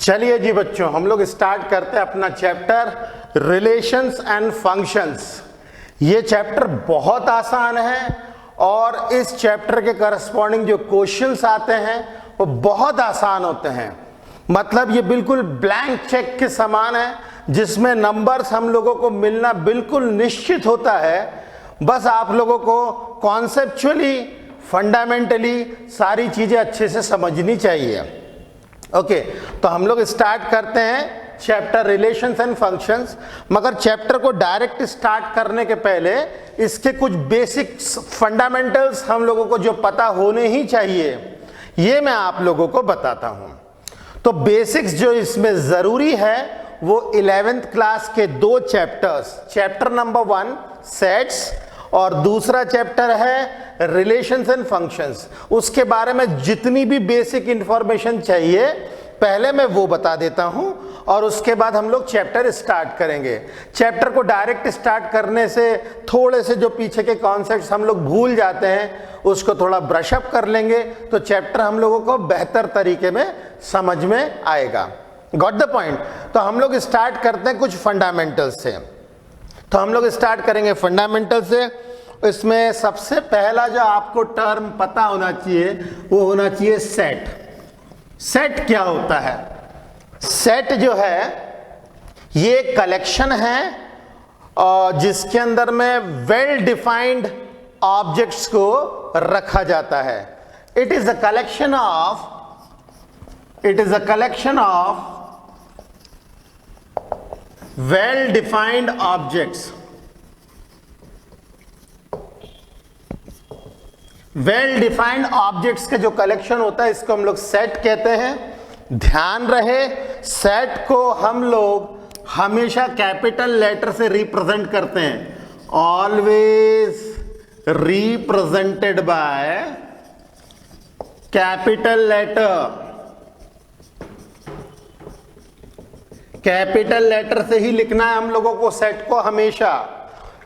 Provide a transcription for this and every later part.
चलिए जी बच्चों, हम लोग स्टार्ट करते हैं अपना चैप्टर रिलेशंस एंड फंक्शंस। ये चैप्टर बहुत आसान है और इस चैप्टर के करस्पॉन्डिंग जो क्वेश्चंस आते हैं वो बहुत आसान होते हैं। मतलब ये बिल्कुल ब्लैंक चेक के समान है जिसमें नंबर्स हम लोगों को मिलना बिल्कुल निश्चित होता है। बस आप लोगों को कॉन्सेप्चुअली फंडामेंटली सारी चीजें अच्छे से समझनी चाहिए। ओके, तो हम लोग स्टार्ट करते हैं चैप्टर रिलेशंस एंड फंक्शंस। मगर चैप्टर को डायरेक्ट स्टार्ट करने के पहले इसके कुछ बेसिक फंडामेंटल्स हम लोगों को जो पता होने ही चाहिए ये मैं आप लोगों को बताता हूं। तो बेसिक्स जो इसमें जरूरी है वो 11th क्लास के दो चैप्टर्स, चैप्टर नंबर 1 सेट्स और दूसरा चैप्टर है रिलेशंस एंड फंक्शंस। उसके बारे में जितनी भी बेसिक इंफॉर्मेशन चाहिए पहले मैं वो बता देता हूं और उसके बाद हम लोग चैप्टर स्टार्ट करेंगे। चैप्टर को डायरेक्ट स्टार्ट करने से थोड़े से जो पीछे के कॉन्सेप्ट्स हम लोग भूल जाते हैं उसको थोड़ा ब्रश अप कर लेंगे तो चैप्टर हम लोगों को बेहतर तरीके में समझ में आएगा। Got the point? तो हम लोग स्टार्ट करते हैं कुछ फंडामेंटल्स से। तो हम लोग स्टार्ट करेंगे फंडामेंटल से। इसमें सबसे पहला जो आपको टर्म पता होना चाहिए वो होना चाहिए सेट। सेट क्या होता है? सेट जो है ये कलेक्शन है और जिसके अंदर में वेल डिफाइंड ऑब्जेक्ट्स को रखा जाता है। It is a collection of well defined objects. Well defined objects का जो कलेक्शन होता है इसको हम लोग सेट कहते हैं। ध्यान रहे सेट को हम लोग हमेशा कैपिटल लेटर से रिप्रेजेंट करते हैं। Always represented by capital letter. Capital letter से ही लिखना है हम लोगों को सेट को हमेशा।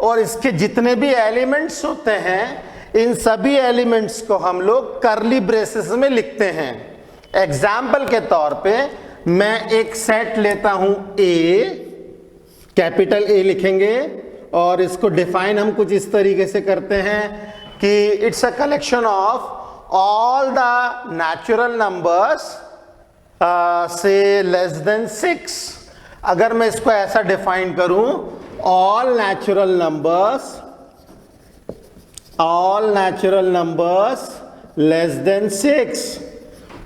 और इसके जितने भी एलिमेंट्स होते हैं इन सभी एलिमेंट्स को हम लोग कर्ली ब्रेसेस में लिखते हैं। एग्जाम्पल के तौर पे मैं एक सेट लेता हूं ए, कैपिटल ए लिखेंगे और इसको डिफाइन हम कुछ इस तरीके से करते हैं कि it's a collection of all the natural numbers से लेस देन 6। अगर मैं इसको ऐसा डिफाइन करूं, all natural numbers less than 6,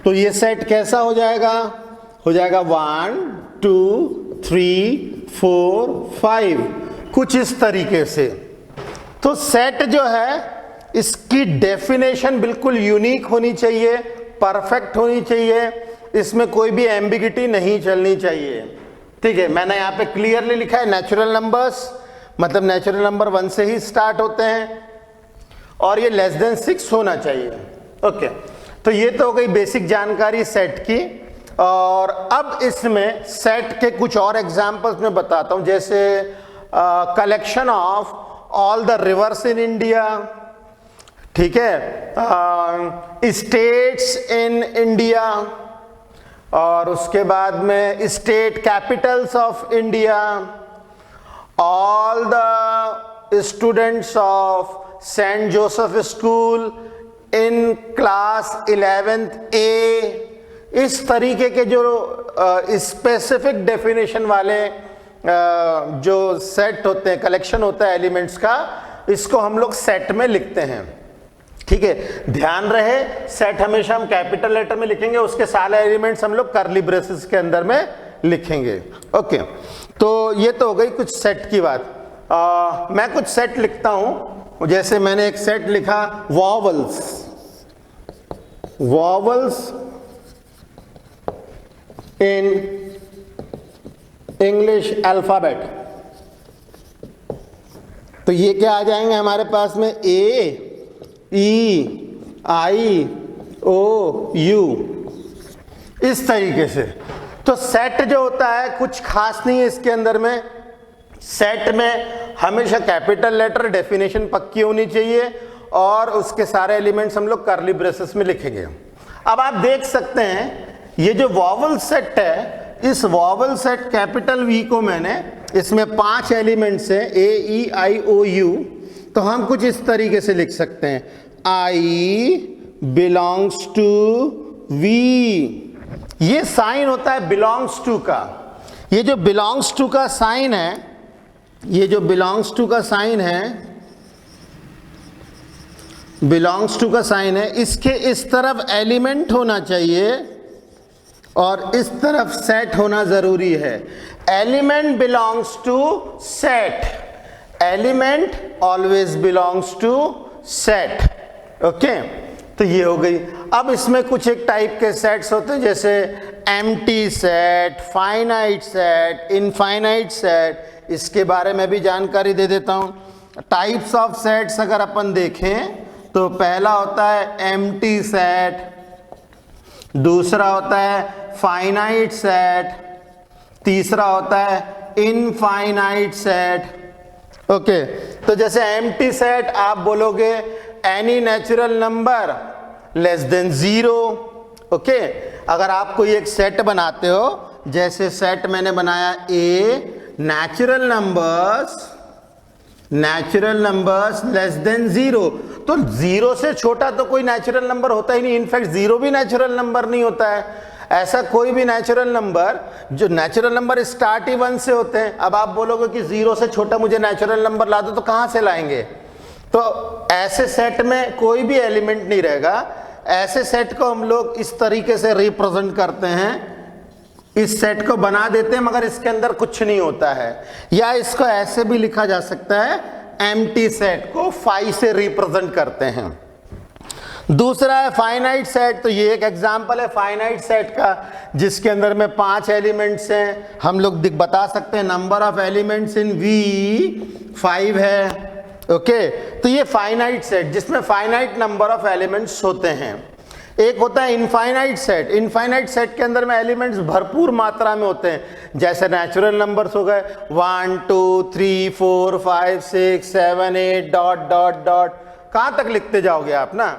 तो ये सेट कैसा हो जाएगा? हो जाएगा 1 2 3 4 5, कुछ इस तरीके से। तो सेट जो है इसकी डेफिनेशन बिल्कुल यूनिक होनी चाहिए, परफेक्ट होनी चाहिए, इसमें कोई भी एम्बिगिटी नहीं चलनी चाहिए। ठीक है, मैंने यहाँ पे क्लियरली लिखा है नेचुरल नंबर्स, मतलब नेचुरल नंबर 1 से ही स्टार्ट होते हैं और ये लेस देन 6 होना चाहिए। ओके, तो ये तो हो गई बेसिक जानकारी सेट की। और अब इसमें सेट के कुछ और एग्जांपल्स मैं बताता हूं, जैसे collection of all the rivers in India, ठीक है, स्टेट्स इन इंडिया, और उसके बाद में state capitals of India, all the students of Saint Joseph school in class 11th A। इस तरीके के जो स्पेसिफिक डेफिनेशन वाले जो सेट होते हैं, कलेक्शन होता है एलिमेंट्स का, इसको हम लोग सेट में लिखते हैं। ठीक है, ध्यान रहे सेट हमेशा हम कैपिटल लेटर में लिखेंगे, उसके सारे एलिमेंट्स हम लोग कर्ली ब्रेसेस के अंदर में लिखेंगे। ओके, तो ये तो हो गई कुछ सेट की बात। मैं कुछ सेट लिखता हूं, जैसे मैंने एक सेट लिखा वॉवल्स इन इंग्लिश अल्फाबेट। तो ये क्या आ जाएंगे हमारे पास में? ए ई आई ओ यू, इस तरीके से। तो सेट जो होता है कुछ खास नहीं है इसके अंदर में। सेट में हमेशा कैपिटल लेटर, डेफिनेशन पक्की होनी चाहिए और उसके सारे एलिमेंट्स हम लोग कर्ली ब्रेसेस में लिखेंगे। अब आप देख सकते हैं ये जो वॉवल सेट है, इस वॉवल सेट कैपिटल वी को मैंने, इसमें 5 एलिमेंट्स हैं ए ई आई ओ यू, तो हम कुछ इस तरीके से लिख सकते हैं आई बिलोंग्स टू वी। ये साइन होता है बिलोंग्स टू का। ये जो बिलोंग्स टू का साइन है, ये जो बिलोंग्स टू का साइन है, बिलोंग्स टू का साइन है, इसके इस तरफ एलिमेंट होना चाहिए और इस तरफ सेट होना जरूरी है। Element belongs to set, element always belongs to set. Okay, तो ये हो गई। अब इसमें कुछ एक टाइप के सेट्स होते हैं, जैसे empty set, finite set, infinite set. इसके बारे में भी जानकारी दे देता हूं। टाइप्स ऑफ सेट्स अगर अपन देखें तो पहला होता है एम्प्टी सेट, दूसरा होता है फाइनाइट सेट, तीसरा होता है इनफाइनाइट सेट। ओके, तो जैसे एम्प्टी सेट आप बोलोगे any natural number less than 0। Okay, अगर आप कोई एक सेट बनाते हो, जैसे सेट मैंने बनाया a natural numbers less than 0, तो 0 से छोटा तो कोई नेचुरल नंबर होता ही नहीं। इनफैक्ट 0 भी नेचुरल नंबर नहीं होता है। ऐसा कोई भी नेचुरल नंबर, जो नेचुरल नंबर स्टार्ट ही 1 से होते हैं। अब आप बोलोगे कि 0 से छोटा मुझे नेचुरल नंबर ला दो, तो कहां से लाएंगे? तो ऐसे सेट में कोई भी एलिमेंट नहीं रहेगा। ऐसे सेट को हम लोग इस तरीके से रिप्रेजेंट करते हैं, इस सेट को बना देते हैं मगर इसके अंदर कुछ नहीं होता है। या इसको ऐसे भी लिखा जा सकता है, एम्प्टी सेट को 5 से रिप्रेजेंट करते हैं। दूसरा है फाइनाइट सेट, तो ये एक एग्जांपल है फाइनाइट सेट का, जिसके अंदर में 5 एलिमेंट्स हैं। हम लोग बता सकते हैं number of elements in V 5 है। ओके, तो ये फाइनाइट सेट जिसमें फाइनाइट नंबर ऑफ एलिमेंट्स होते हैं। एक होता है इनफाइनाइट सेट। इनफाइनाइट सेट के अंदर में एलिमेंट्स भरपूर मात्रा में होते हैं, जैसे नेचुरल नंबर्स हो गए 1 2 3 4 5 6 7 8 डॉट डॉट डॉट, कहाँ तक लिखते जाओगे आप ना।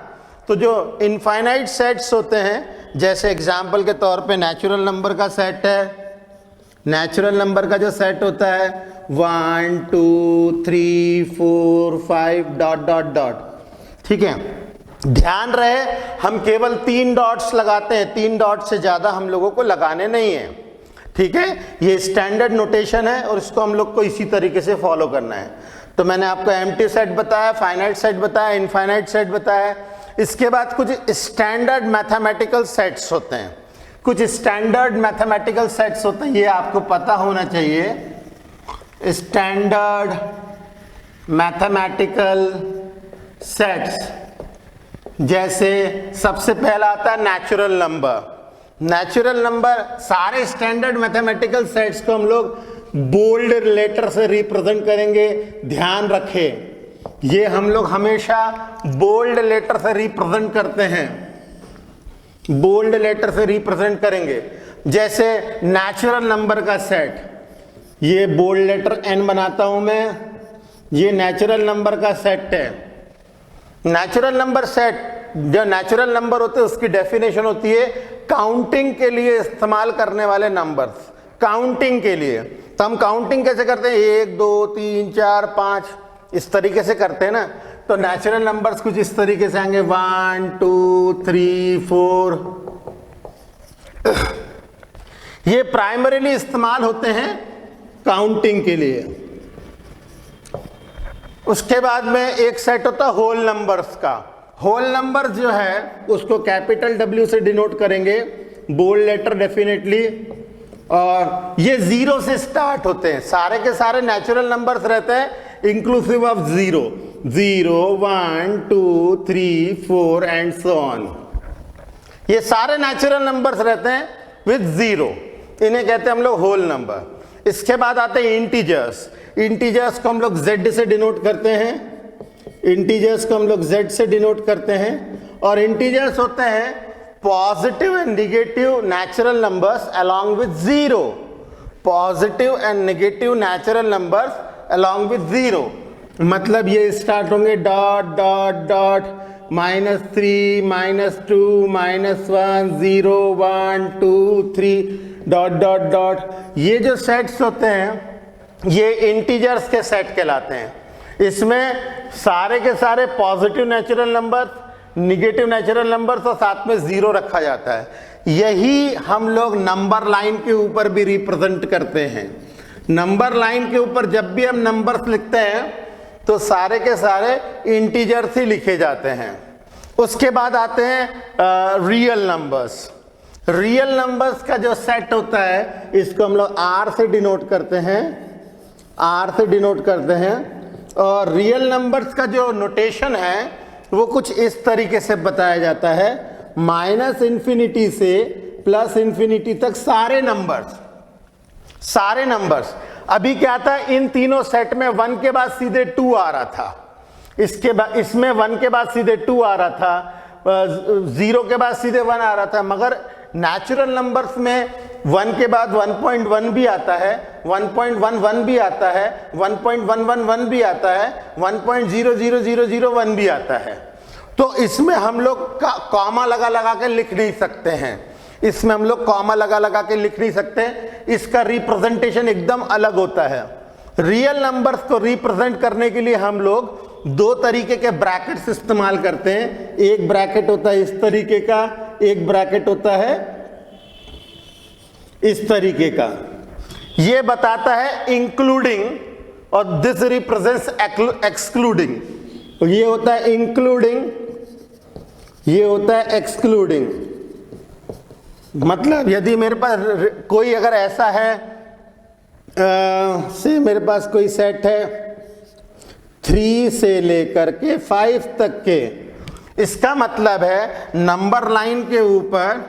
तो जो इनफाइनाइट सेट्स होते हैं, जैसे एग्जाम्पल के तौर पे नेचुरल नंबर का सेट है। नेचुरल नंबर का जो सेट होता है 1 2 3 4 5 डॉट डॉट डॉट, ठीक है। ध्यान रहे हम केवल 3 डॉट्स लगाते हैं, 3 डॉट से ज्यादा हम लोगों को लगाने नहीं है, ठीक है। ये स्टैंडर्ड नोटेशन है और इसको हम लोग को इसी तरीके से फॉलो करना है। तो मैंने आपको एम्प्टी सेट बताया, फाइनाइट सेट बताया, इनफाइनाइट सेट बताया। इसके बाद कुछ स्टैंडर्ड मैथमेटिकल सेट्स होते हैं, कुछ स्टैंडर्ड मैथमेटिकल सेट्स होते हैं, ये आपको पता होना चाहिए। स्टैंडर्ड मैथमेटिकल सेट्स, जैसे सबसे पहला आता है नेचुरल नंबर। नेचुरल नंबर, सारे स्टैंडर्ड मैथमेटिकल सेट्स को हम लोग बोल्ड लेटर से रिप्रेजेंट करेंगे। ध्यान रखें, ये हम लोग हमेशा बोल्ड लेटर से रिप्रेजेंट करते हैं, बोल्ड लेटर से रिप्रेजेंट करेंगे। जैसे नेचुरल नंबर का सेट, ये बोल्ड लेटर n बनाता हूं मैं, ये नेचुरल नंबर का सेट है। नेचुरल नंबर सेट, जो नेचुरल नंबर होते हैं उसकी डेफिनेशन होती है काउंटिंग के लिए इस्तेमाल करने वाले नंबर्स, काउंटिंग के लिए। तो हम काउंटिंग कैसे करते हैं, 1 2 3 4 5 इस तरीके से करते हैं ना। तो नेचुरल नंबर्स कुछ इस तरीके से आएंगे 1 2 3 4। ये प्राइमरीली इस्तेमाल होते हैं काउंटिंग के लिए। उसके बाद में एक सेट होता है होल नंबर्स का। होल नंबर जो है उसको कैपिटल W से डिनोट करेंगे, बोल्ड लेटर डेफिनेटली। और ये 0 से स्टार्ट होते हैं, सारे के सारे नेचुरल नंबर्स रहते हैं inclusive of 0 0 1 2 3 4 and so on. ये सारे नेचुरल नंबर्स रहते हैं विद 0, इन्हें कहते हैं हम लोग होल नंबर। इसके बाद आते हैं इंटीजर्स। इंटीजर्स को हम लोग Z से डिनोट करते हैं, इंटीजर्स को हम लोग Z से डिनोट करते हैं। और इंटीजर्स होते हैं positive and negative natural numbers along with 0, positive and negative natural numbers along with 0। मतलब ये स्टार्ट होंगे dot dot dot -3 -2 -1 0 1 2 3 dot dot dot. ये जो सेट्स होते हैं ये इंटीजर्स के सेट कहलाते हैं। इसमें सारे के सारे positive natural number, negative natural numbers और साथ में 0 रखा जाता है। यही हम लोग नंबर लाइन के ऊपर भी रिप्रेजेंट करते हैं। नंबर लाइन के ऊपर जब भी हम नंबर्स लिखते हैं तो सारे के सारे इंटीजर्स ही लिखे जाते हैं। उसके बाद आते हैं रियल नंबर्स। रियल नंबर्स का जो सेट होता है इसको हम लोग R से डिनोट करते हैं, R से डिनोट करते हैं। और रियल नंबर्स का जो नोटेशन है वो कुछ इस तरीके से बताया जाता है, -∞ से +∞ तक सारे नंबर्स। अभी क्या था, इन तीनों सेट में 1 के बाद सीधे 2 आ रहा था, इसके बाद इसमें 1 के बाद सीधे 2 आ रहा था, 0 के बाद सीधे 1 आ रहा था। मगर नेचुरल नंबर्स में 1 के बाद 1.1 भी आता है, 1.11 भी आता है, 1.111 भी आता है, 1.00001 भी आता है। तो इसमें हम लोग कॉमा लगा लगा के लिख नहीं सकते हैं, इसमें हम लोग कॉमा लगा लगा के लिख नहीं सकते, इसका रिप्रेजेंटेशन एकदम अलग होता है। रियल नंबर्स को रिप्रेजेंट करने के लिए हम लोग 2 तरीके के ब्रैकेट्स इस्तेमाल करते हैं। एक ब्रैकेट होता है इस तरीके का, एक ब्रैकेट होता है इस तरीके का। ये बताता है इंक्लूडिंग और दिस रिप्रेजेंट्स एक्सक्लूडिंग। तो ये होता है इंक्लूडिंग, ये होता है एक्सक्लूडिंग। मतलब यदि मेरे पास कोई अगर ऐसा है, से मेरे पास कोई सेट है 3 से लेकर के 5 तक के, इसका मतलब है नंबर लाइन के ऊपर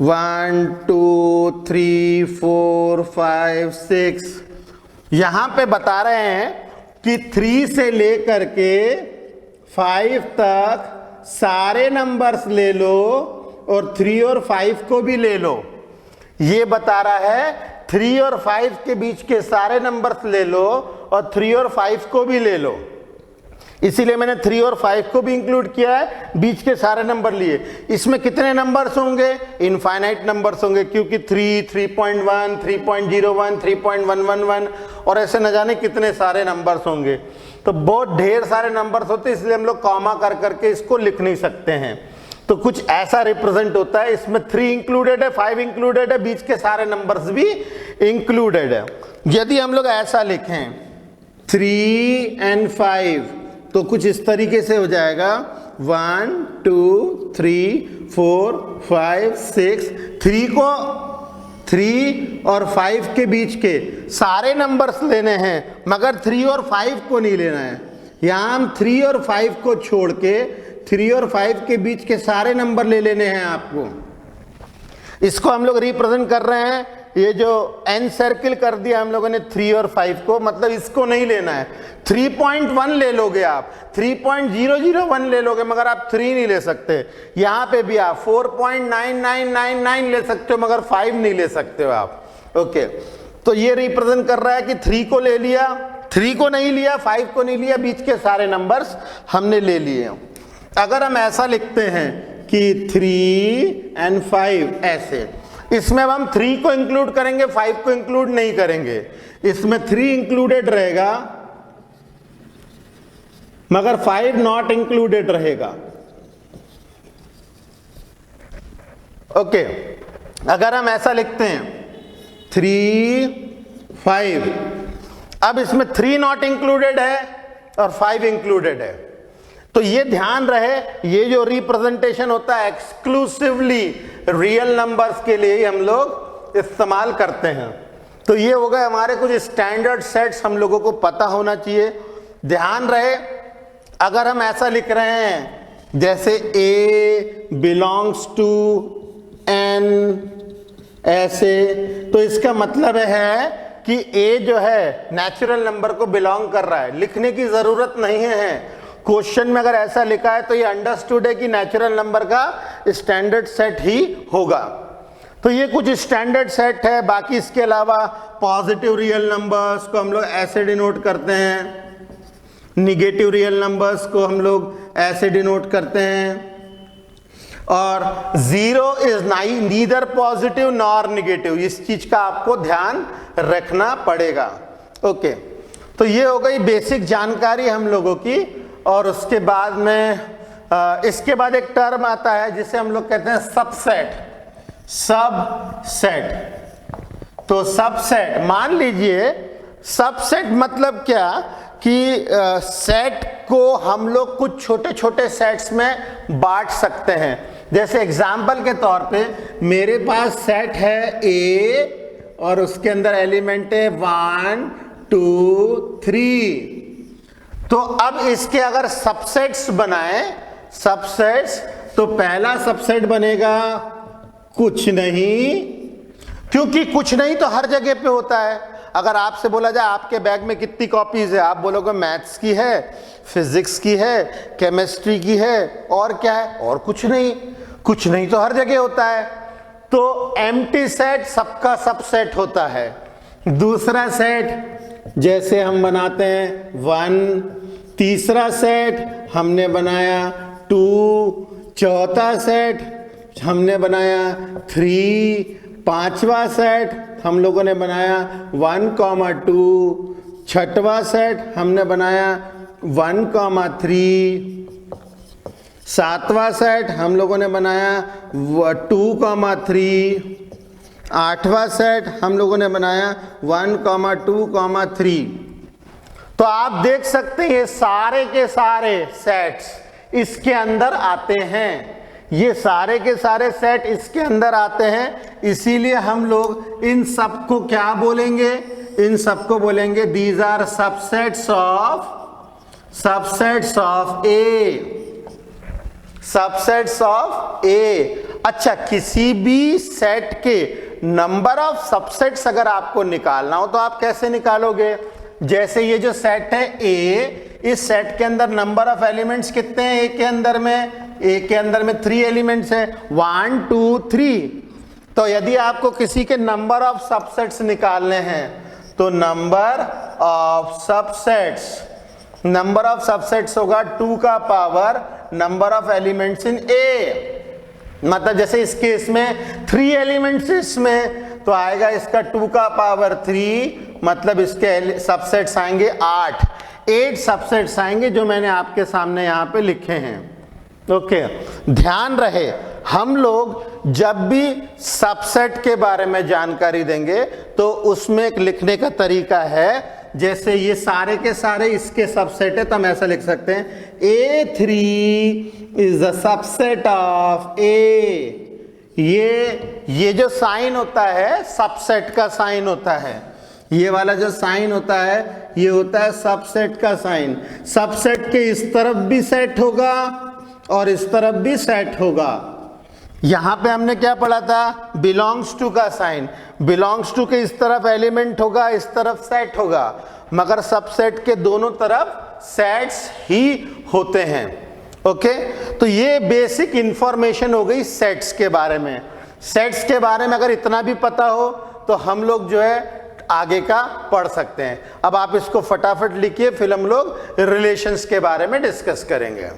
1 2 3 4 5 6 यहां पे बता रहे हैं कि 3 से लेकर के 5 तक सारे नंबर्स ले लो और 3 और 5 को भी ले लो। ये बता रहा है 3 और 5 के बीच के सारे नंबर्स ले लो और 3 और 5 को भी ले लो। इसीलिए मैंने 3 और 5 को भी इंक्लूड किया है, बीच के सारे नंबर लिए। इसमें कितने नंबर्स होंगे? इनफाइनाइट नंबर्स होंगे, क्योंकि 3, 3.1, 3.01, 3.111 और ऐसे न जाने कितने सारे नंबर्स होंगे। तो बहुत ढेर सारे नंबर्स होते हैं, इसलिए हम लोग कॉमा कर करके इसको लिख नहीं सकते हैं। तो कुछ ऐसा रिप्रेजेंट होता है, इसमें 3 इंक्लूडेड है, 5 इंक्लूडेड है, बीच के सारे नंबर्स भी इंक्लूडेड है। यदि हम लोग ऐसा लिखें 3 और 5 तो कुछ इस तरीके से हो जाएगा 1 2 3 4 5 6। 3 और 5 के बीच के सारे नंबर्स लेने हैं, मगर 3 और 5 को नहीं लेना है। यहां हम 3 और 5 को छोड़ के 3 और 5 के बीच के सारे नंबर ले लेने हैं आपको। इसको हम लोग रिप्रेजेंट कर रहे हैं, ये जो एन सर्किल कर दिया हम लोगों ने 3 और 5 को, मतलब इसको नहीं लेना है। 3.1 ले लोगे आप, 3.001 ले लोगे, मगर आप 3 नहीं ले सकते। यहां पे भी आप 4.9999 ले सकते हो, मगर 5 नहीं ले सकते हो आप। ओके, तो ये रिप्रेजेंट कर रहा है कि 3 को ले लिया, 3 को नहीं लिया, 5 को नहीं लिया, बीच के सारे नंबर्स हमने ले लिए। अगर हम ऐसा लिखते हैं कि 3 और 5 ऐसे, इसमें हम 3 को इंक्लूड करेंगे, 5 को इंक्लूड नहीं करेंगे। इसमें 3 इंक्लूडेड रहेगा मगर 5 नॉट इंक्लूडेड रहेगा। ओके, अगर हम ऐसा लिखते हैं 3 5, अब इसमें 3 नॉट इंक्लूडेड है और 5 इंक्लूडेड है। तो ये ध्यान रहे, ये जो रिप्रेजेंटेशन होता है एक्सक्लूसिवली रियल नंबर्स के लिए ही हम लोग इस्तेमाल करते हैं। तो ये हो गए हमारे कुछ स्टैंडर्ड सेट्स, हम लोगों को पता होना चाहिए। ध्यान रहे, अगर हम ऐसा लिख रहे हैं जैसे A बिलोंग्स टू N ऐसे, तो इसका मतलब है कि A जो है नेचुरल नंबर को बिलोंग कर रहा है, लिखने की जरूरत नहीं है। क्वेश्चन में अगर ऐसा लिखा है तो ये अंडरस्टूड है कि नेचुरल नंबर का स्टैंडर्ड सेट ही होगा। तो ये कुछ स्टैंडर्ड सेट है। बाकी इसके अलावा पॉजिटिव रियल नंबर्स को हम लोग ऐसे डिनोट करते हैं, निगेटिव रियल नंबर्स को हम लोग ऐसे डिनोट करते हैं। और 0 is neither positive nor negative, इस चीज का आपको ध्यान रखना पड़ेगा। ओके, तो ये हो गई बेसिक जानकारी हम लोगों की। और उसके बाद में इसके बाद एक टर्म आता है जिसे हम लोग कहते हैं सबसेट। सबसेट, तो सबसेट मान लीजिए, सबसेट मतलब क्या कि सेट को हम लोग कुछ छोटे छोटे सेट्स में बांट सकते हैं। जैसे एग्जाम्पल के तौर पे मेरे पास सेट है ए और उसके अंदर एलिमेंट है 1 2 3। तो अब इसके अगर सबसेट्स बनाएं, सबसेट्स, तो पहला सबसेट बनेगा कुछ नहीं, क्योंकि कुछ नहीं तो हर जगह पे होता है। अगर आपसे बोला जाए आपके बैग में कितनी कॉपीज है, आप बोलोगे मैथ्स की है, फिजिक्स की है, केमिस्ट्री की है, और क्या है, और कुछ नहीं। कुछ नहीं तो हर जगह होता है। तो एम्प्टी सेट सबका सबसेट होता है। दूसरा सेट जैसे हम बनाते हैं 1, तीसरा सेट हमने बनाया 2, चौथा सेट हमने बनाया 3, पांचवा सेट हम लोगों ने बनाया 1, 2, छठवां सेट हमने बनाया 1, 3, सातवां सेट हम लोगों ने बनाया 2, 3, आठवां सेट हम लोगों ने बनाया 1, 2, 3। तो आप देख सकते हैं ये सारे के सारे सेट्स इसके अंदर आते हैं। ये सारे के सारे सेट इसके अंदर आते हैं, इसीलिए हम लोग इन सबको क्या बोलेंगे, इन सबको बोलेंगे these are subsets of A, subsets of A. अच्छा, किसी भी सेट के नंबर ऑफ सबसेट्स अगर आपको निकालना हो तो आप कैसे निकालोगे? जैसे ये जो सेट है ए, इस सेट के अंदर नंबर ऑफ एलिमेंट्स कितने हैं? ए के अंदर में 3 एलिमेंट्स हैं, 1 2 3। तो यदि आपको किसी के नंबर ऑफ सबसेट्स निकालने हैं तो नंबर ऑफ सबसेट्स होगा 2 का power number of elements in A. मतलब जैसे इस केस में 3 एलिमेंट्स इसमें, तो आएगा इसका 2 का पावर 3, मतलब इसके सबसेट्स आएंगे 8 सबसेट्स आएंगे जो मैंने आपके सामने यहाँ पे लिखे हैं। ओके, ध्यान रहे हम लोग जब भी सबसेट के बारे में जानकारी देंगे तो उसमें एक लिखने का तरीका है। जैसे ये सारे के सारे इसके सबसेट है तो हम ऐसा लिख सकते हैं A3 is the subset of A। ये जो साइन होता है सबसेट का साइन होता है, ये वाला जो साइन होता है ये होता है सबसेट का साइन। सबसेट के इस तरफ भी सेट होगा और इस तरफ भी सेट होगा। यहां पे हमने क्या पढ़ा था? बिलोंग्स टू का साइन, बिलोंग्स टू के इस तरफ एलिमेंट होगा, इस तरफ सेट होगा, मगर सबसेट के दोनों तरफ सेट्स ही होते हैं। ओके, तो ये बेसिक इंफॉर्मेशन हो गई सेट्स के बारे में। सेट्स के बारे में अगर इतना भी पता हो तो हम लोग जो है आगे का पढ़ सकते हैं। अब आप इसको फटाफट लिखिए, फिर हम लोग रिलेशंस के बारे में डिस्कस करेंगे।